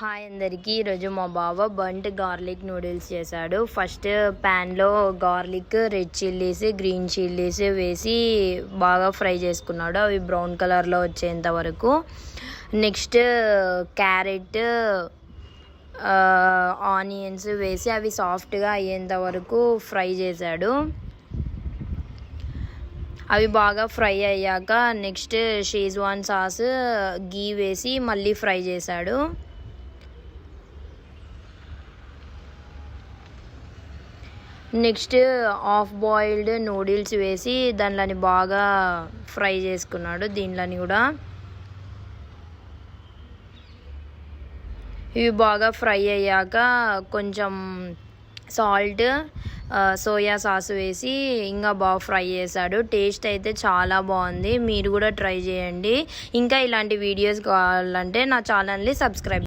Hi అందరికీ. ఈరోజు మా బావ బంట్ గార్లిక్ నూడిల్స్ చేశాడు. ఫస్ట్ ప్యాన్లో garlic, red chillies, green chillies వేసి బాగా ఫ్రై చేసుకున్నాడు, అవి బ్రౌన్ కలర్లో వచ్చేంత వరకు. నెక్స్ట్ క్యారెట్, ఆనియన్స్ వేసి అవి సాఫ్ట్గా అయ్యేంత వరకు ఫ్రై చేశాడు. అవి బాగా ఫ్రై అయ్యాక నెక్స్ట్ షేజ్వాన్ సాస్, గీ వేసి మళ్ళీ ఫ్రై చేశాడు. నెక్స్ట్ హాఫ్ బాయిల్డ్ నూడిల్స్ వేసి దానిలోని బాగా ఫ్రై చేసుకున్నాడు. దీనిలోని కూడా ఇవి బాగా ఫ్రై అయ్యాక కొంచెం సాల్ట్, సోయా సాస్ వేసి ఇంకా బాగా ఫ్రై చేశాడు. టేస్ట్ అయితే చాలా బాగుంది, మీరు కూడా ట్రై చేయండి. ఇంకా ఇలాంటి వీడియోస్ కావాలంటే నా ఛానల్ని సబ్స్క్రైబ్